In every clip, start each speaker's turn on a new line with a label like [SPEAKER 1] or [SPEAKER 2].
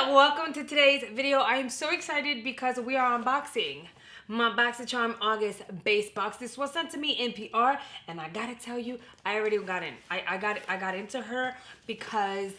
[SPEAKER 1] welcome to today's video. I am so excited because we are unboxing my Boxycharm August base box. This was sent to me in PR, and I gotta tell you, I already got in. I got into her because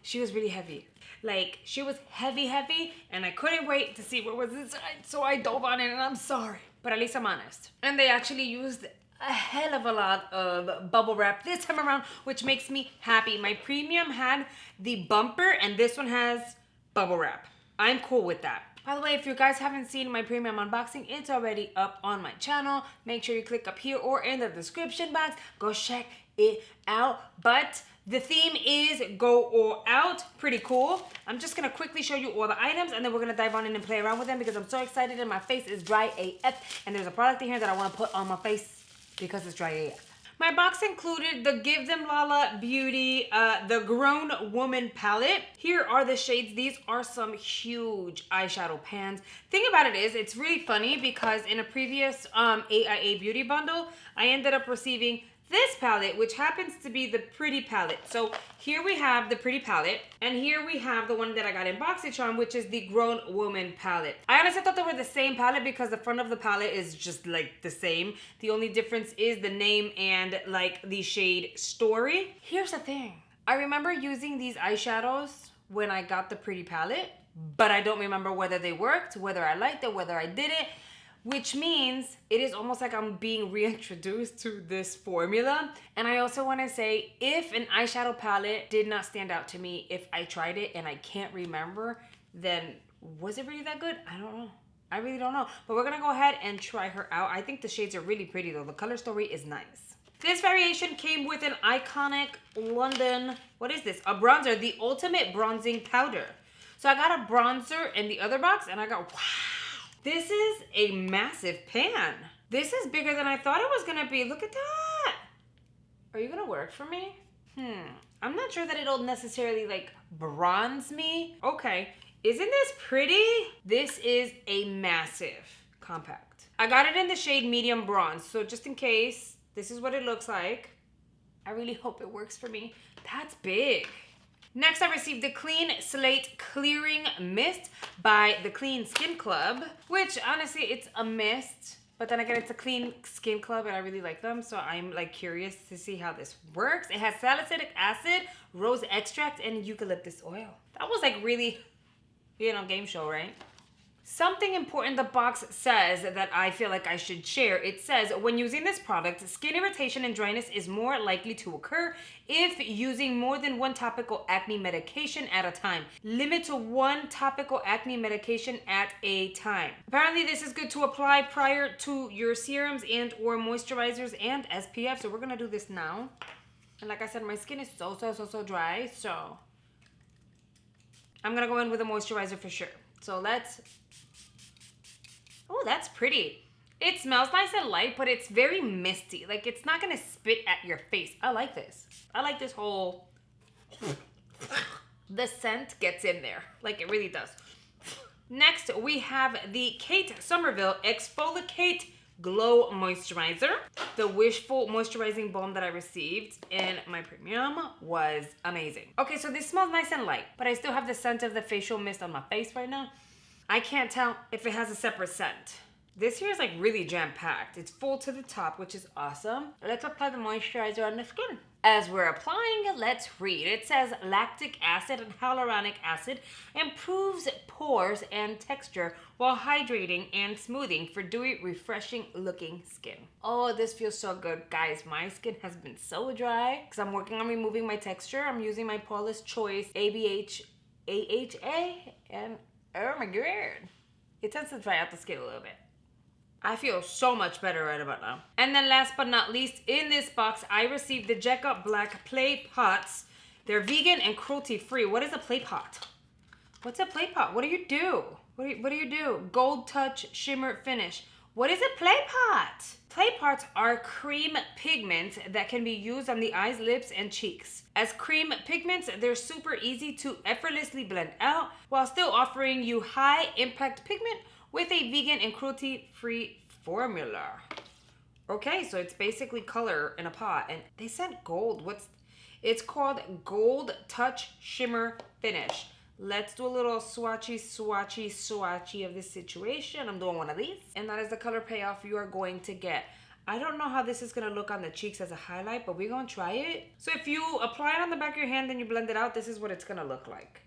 [SPEAKER 1] she was really heavy. Like, she was heavy, and I couldn't wait to see what was inside, so I dove on it, and I'm sorry, but at least I'm honest. And they actually used a hell of a lot of bubble wrap this time around, which makes me happy. My premium had the bumper, and this one has bubble wrap. I'm cool with that. By the way, if you guys haven't seen my premium unboxing, it's already up on my channel. Make sure you click up here or in the description box. Go check it out. But the theme is go all out. Pretty cool. I'm just gonna quickly show you all the items, and then we're gonna dive on in and play around with them because I'm so excited and my face is dry AF. And there's a product in here that I wanna put on my face because it's dry AF. My box included the Give Them Lala Beauty, the Grown Woman palette. Here are the shades. These are some huge eyeshadow pans. Thing about it is, it's really funny because in a previous AIA beauty bundle, I ended up receiving this palette, which happens to be the Pretty palette. So here we have the Pretty palette, and here we have the one that I got in Boxycharm, which is the Grown Woman palette. I honestly thought they were the same palette because the front of the palette is just like the same. The only difference is the name and like the shade Story. Here's the thing. I remember using these eyeshadows when I got the Pretty palette, but I don't remember whether they worked, whether I liked it, whether I didn't. Which means it is almost like I'm being reintroduced to this formula. And I also want to say, if an eyeshadow palette did not stand out to me, if I tried it and I can't remember, then was it really that good? I don't know. I really don't know. But we're going to go ahead and try her out. I think the shades are really pretty though. The color story is nice. This variation came with an iconic London, what is this? A bronzer, the Ultimate Bronzing Powder. So I got a bronzer in the other box, and I got, wow. This is a massive pan. This is bigger than I thought it was gonna be. Look at that. Are you gonna work for me? I'm not sure that it'll necessarily like bronze me. Okay, isn't this pretty? This is a massive compact. I got it in the shade medium bronze, so just in case, this is what it looks like. I really hope it works for me. That's big. Next, I received the Clean Slate Clearing Mist by the Clean Skin Club, which honestly, it's a mist, but then again, it's a Clean Skin Club and I really like them, so I'm like curious to see how this works. It has salicylic acid, rose extract, and eucalyptus oil. That was like really, game show, right? Something important the box says that I feel like I should share. It says, when using this product, skin irritation and dryness is more likely to occur if using more than one topical acne medication at a time. Limit to one topical acne medication at a time. Apparently, this is good to apply prior to your serums and or moisturizers and SPF. So we're gonna do this now. And like I said, my skin is so dry. So I'm gonna go in with a moisturizer for sure. So let's, oh, that's pretty. It smells nice and light, but it's very misty. Like, it's not gonna spit at your face. I like this. I like this whole, the scent gets in there. Like, it really does. Next, we have the Kate Somerville Exfoliate Glow Moisturizer. The Wishful Moisturizing Balm that I received in my premium was amazing. Okay, so this smells nice and light, but I still have the scent of the facial mist on my face right now. I can't tell if it has a separate scent. This here is like really jam-packed. It's full to the top, which is awesome. Let's apply the moisturizer on the skin. As we're applying, let's read. It says lactic acid and hyaluronic acid improves pores and texture while hydrating and smoothing for dewy, refreshing looking skin. Oh, this feels so good. Guys, my skin has been so dry because I'm working on removing my texture. I'm using my Paula's Choice AHA, and oh my god, it tends to dry out the skin a little bit. I feel so much better right about now. And then last but not least, in this box, I received the Jecka Black Play Pots. They're vegan and cruelty-free. What is a play pot? What's a play pot? What do you do? What do you do? Gold Touch Shimmer Finish. What is a play pot? Play pots are cream pigments that can be used on the eyes, lips, and cheeks. As cream pigments, they're super easy to effortlessly blend out while still offering you high impact pigment with a vegan and cruelty-free formula. Okay, so it's basically color in a pot, and they said gold. It's called Gold Touch Shimmer Finish. Let's do a little swatchy of this situation. I'm doing one of these. And that is the color payoff you are going to get. I don't know how this is going to look on the cheeks as a highlight, but we're going to try it. So if you apply it on the back of your hand and you blend it out, this is what it's going to look like.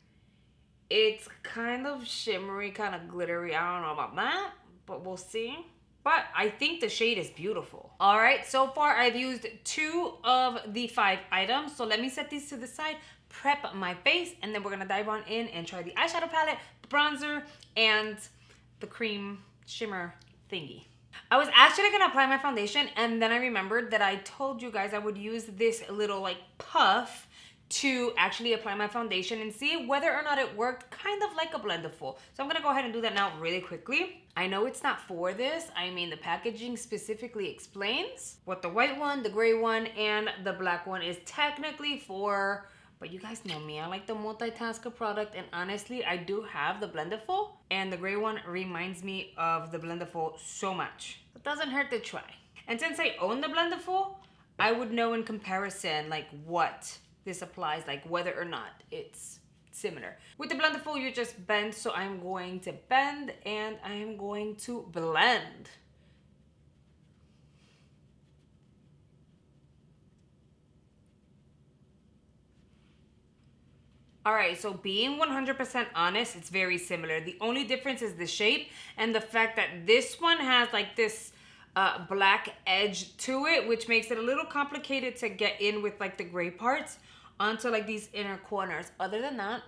[SPEAKER 1] It's kind of shimmery, kind of glittery. I don't know about that, but we'll see. But I think the shade is beautiful. All right, so far I've used 2 of the 5 items. So let me set these to the side, prep my face, and then we're gonna dive on in and try the eyeshadow palette, bronzer, and the cream shimmer thingy. I was actually gonna apply my foundation, and then I remembered that I told you guys I would use this little like puff to actually apply my foundation and see whether or not it worked, kind of like a blender full. So I'm gonna go ahead and do that now really quickly. I know it's not for this. I mean, the packaging specifically explains what the white one, the gray one, and the black one is technically for, but you guys know me, I like the multitasker product, and honestly, I do have the Blenderful, and the gray one reminds me of the Blenderful so much. It doesn't hurt to try. And since I own the Blenderful, I would know in comparison like what this applies, like whether or not it's similar. With the Blenderful, you just bend, so I'm going to bend and I am going to blend. All right, so being 100% honest, it's very similar. The only difference is the shape and the fact that this one has like this black edge to it, which makes it a little complicated to get in with like the gray parts onto like these inner corners. Other than that,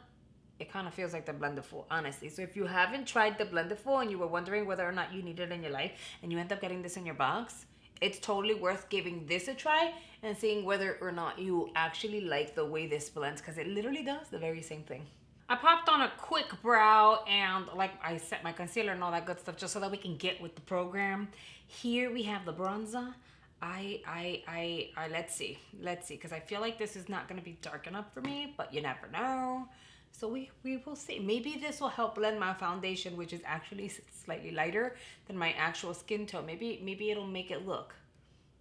[SPEAKER 1] it kind of feels like the Blenderful, honestly. So if you haven't tried the Blenderful and you were wondering whether or not you need it in your life and you end up getting this in your box, it's totally worth giving this a try and seeing whether or not you actually like the way this blends, because it literally does the very same thing. I popped on a quick brow and like I set my concealer and all that good stuff just so that we can get with the program. Here we have the bronzer. Let's see, because I feel like this is not going to be dark enough for me, but you never know. So we will see. Maybe this will help blend my foundation, which is actually slightly lighter than my actual skin tone. Maybe it'll make it look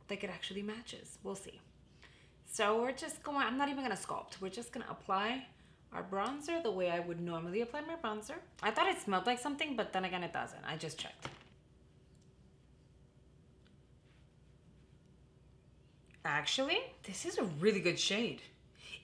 [SPEAKER 1] like it actually matches. We'll see. So we're just going, I'm not even going to sculpt. We're just going to apply our bronzer the way I would normally apply my bronzer. I thought it smelled like something, but then again, it doesn't. I just checked. Actually, this is a really good shade.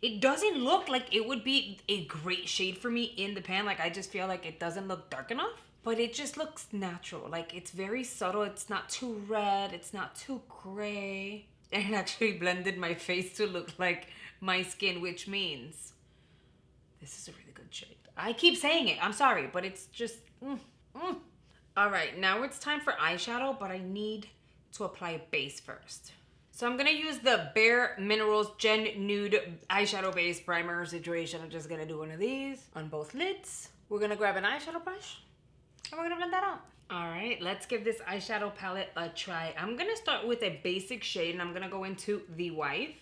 [SPEAKER 1] It doesn't look like it would be a great shade for me in the pan. Like, I just feel like it doesn't look dark enough, but it just looks natural. Like, it's very subtle. It's not too red. It's not too gray. And it actually blended my face to look like my skin, which means this is a really good shade. I keep saying it. I'm sorry, but it's just, All right, now it's time for eyeshadow, but I need to apply a base first. So I'm gonna use the Bare Minerals Gen Nude Eyeshadow Base Primer situation. I'm just gonna do one of these on both lids. We're gonna grab an eyeshadow brush and we're gonna blend that out. All right, let's give this eyeshadow palette a try. I'm gonna start with a basic shade and I'm gonna go into The Wife.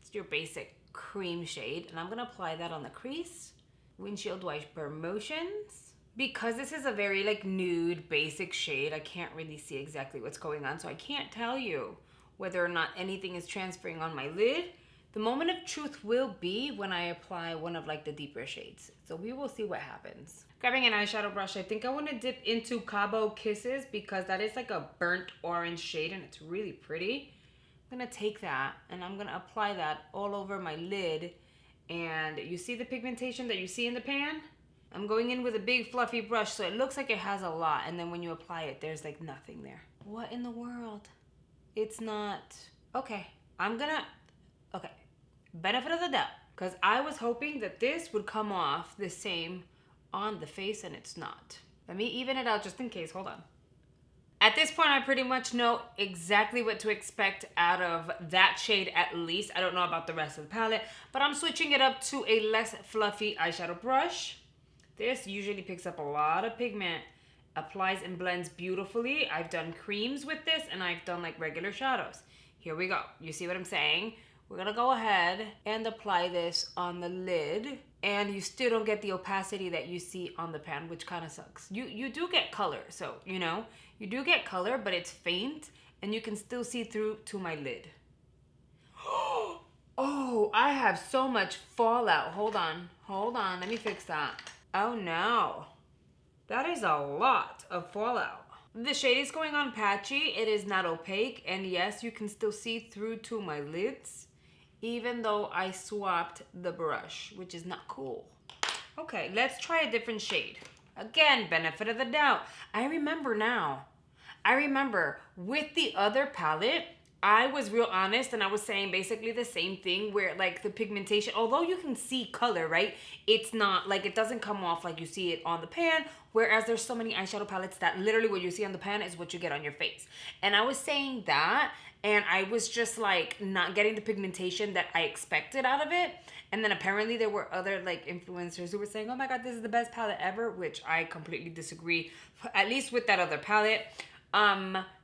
[SPEAKER 1] It's your basic cream shade, and I'm gonna apply that on the crease. Windshield wiper motions. Because this is a very like nude basic shade, I can't really see exactly what's going on, so I can't tell you whether or not anything is transferring on my lid. The moment of truth will be when I apply one of like the deeper shades. So we will see what happens. Grabbing an eyeshadow brush, I think I want to dip into Cabo Kisses because that is like a burnt orange shade and it's really pretty. I'm gonna take that and I'm gonna apply that all over my lid. And you see the pigmentation that you see in the pan? I'm going in with a big fluffy brush so it looks like it has a lot, and then when you apply it, there's like nothing there. What in the world? It's not, okay, okay, benefit of the doubt, because I was hoping that this would come off the same on the face and it's not. Let me even it out just in case, hold on. At this point, I pretty much know exactly what to expect out of that shade at least. I don't know about the rest of the palette, but I'm switching it up to a less fluffy eyeshadow brush. This usually picks up a lot of pigment, applies and blends beautifully. I've done creams with this and I've done like regular shadows. Here we go. You see what I'm saying? We're gonna go ahead and apply this on the lid, and you still don't get the opacity that you see on the pan, which kind of sucks. You do get color, so you know, you do get color, but it's faint and you can still see through to my lid. Oh, I have so much fallout. Hold on. Hold on, let me fix that. Oh no. That is a lot of fallout. The shade is going on patchy. It is not opaque. And yes, you can still see through to my lids, even though I swapped the brush, which is not cool. Okay, let's try a different shade. Again, benefit of the doubt. I remember now. I remember with the other palette, I was real honest and I was saying basically the same thing where like the pigmentation, although you can see color, right? It's not like, it doesn't come off like you see it on the pan, whereas there's so many eyeshadow palettes that literally what you see on the pan is what you get on your face. And I was saying that, and I was just like not getting the pigmentation that I expected out of it. And then apparently there were other like influencers who were saying, oh my God, this is the best palette ever, which I completely disagree, at least with that other palette.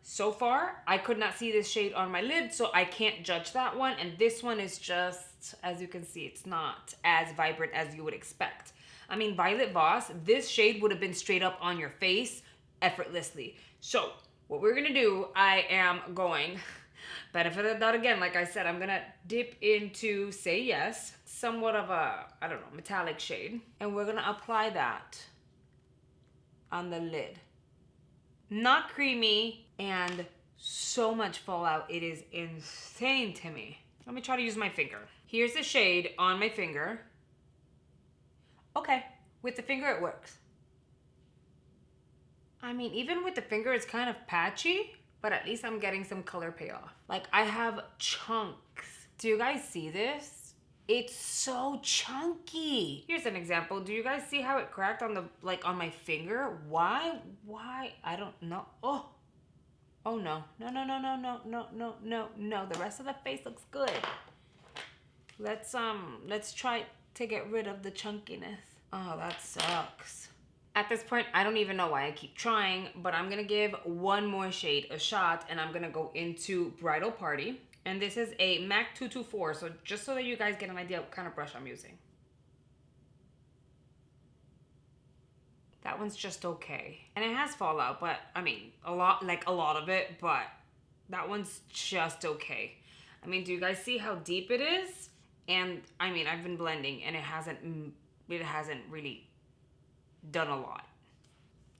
[SPEAKER 1] So far I could not see this shade on my lid, so I can't judge that one. And this one is just, as you can see, it's not as vibrant as you would expect. I mean, Violet Voss, this shade would have been straight up on your face effortlessly. So what we're gonna do, I am going, benefit of the doubt again, like I said, I'm gonna dip into Say Yes, somewhat of a, I don't know, metallic shade. And we're gonna apply that on the lid. Not creamy and so much fallout. It is insane to me. Let me try to use my finger. Here's the shade on my finger. Okay, with the finger it works. I mean, even with the finger it's kind of patchy, but at least I'm getting some color payoff. Like I have chunks. Do you guys see this? It's so chunky. Here's an example. Do you guys see how it cracked on the, like on my finger? Why? I don't know. Oh no. No. The rest of the face looks good. Let's try to get rid of the chunkiness. Oh, that sucks. At this point, I don't even know why I keep trying, but I'm gonna give one more shade a shot, and I'm gonna go into Bridal Party. And this is a MAC 224, so just so that you guys get an idea what kind of brush I'm using. That one's just okay. And it has fallout, but I mean, a lot of it, but that one's just okay. I mean, do you guys see how deep it is? And I mean, I've been blending and it hasn't really done a lot.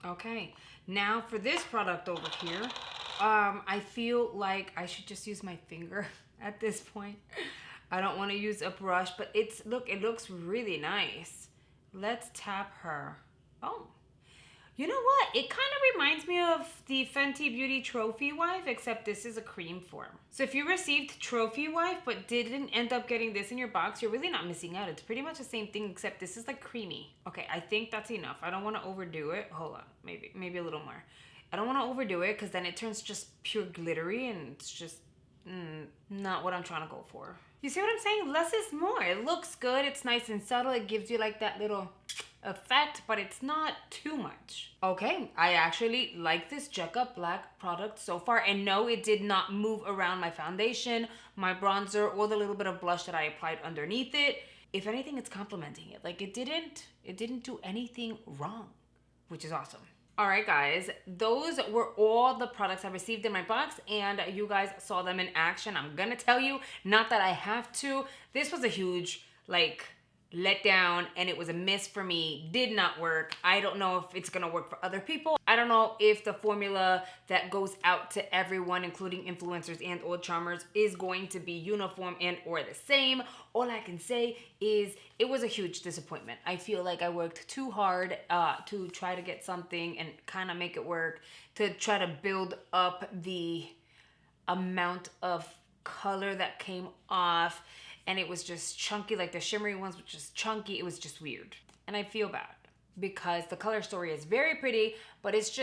[SPEAKER 1] Okay, now for this product over here, I feel like I should just use my finger at this point. I don't want to use a brush, but it looks really nice. Let's tap her. Oh, you know what? It kind of reminds me of the Fenty Beauty Trophy Wife, except this is a cream form. So if you received Trophy Wife but didn't end up getting this in your box, you're really not missing out. It's pretty much the same thing, except this is like creamy. Okay, I think that's enough. I don't want to overdo it. Hold on, maybe a little more. I don't want to overdo it because then it turns just pure glittery and it's just not what I'm trying to go for. You see what I'm saying? Less is more. It looks good. It's nice and subtle. It gives you like that little effect, but it's not too much. Okay, I actually like this Check Up Black product so far, and no, it did not move around my foundation, my bronzer, or the little bit of blush that I applied underneath it. If anything, it's complimenting it. Like it didn't do anything wrong, which is awesome. All right, guys, those were all the products I received in my box, and you guys saw them in action. I'm gonna tell you, not that I have to, this was a huge, like, let down, and it was a miss for me. Did not work. I don't know if it's gonna work for other people. I don't know if the formula that goes out to everyone, including influencers and old charmers, is going to be uniform and or the same. All I can say is it was a huge disappointment. I feel like I worked too hard to try to get something and kind of make it work, to try to build up the amount of color that came off. And it was just chunky, like the shimmery ones were just chunky. It was just weird. And I feel bad because the color story is very pretty, but it's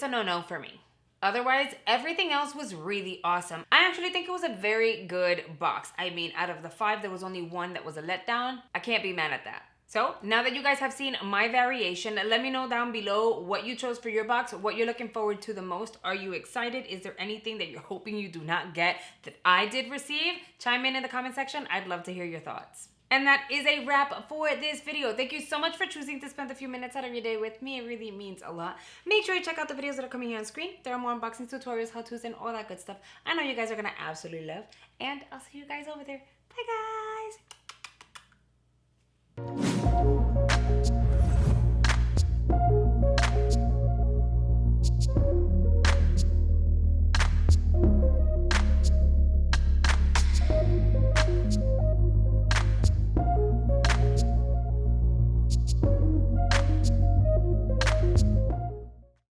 [SPEAKER 1] a no-no for me. Otherwise, everything else was really awesome. I actually think it was a very good box. I mean, out of the 5, there was only 1 that was a letdown. I can't be mad at that. So now that you guys have seen my variation, let me know down below what you chose for your box, what you're looking forward to the most. Are you excited? Is there anything that you're hoping you do not get that I did receive? Chime in the comment section. I'd love to hear your thoughts. And that is a wrap for this video. Thank you so much for choosing to spend a few minutes out of your day with me. It really means a lot. Make sure you check out the videos that are coming here on screen. There are more unboxing tutorials, how-tos, and all that good stuff. I know you guys are gonna absolutely love. And I'll see you guys over there. Bye, guys.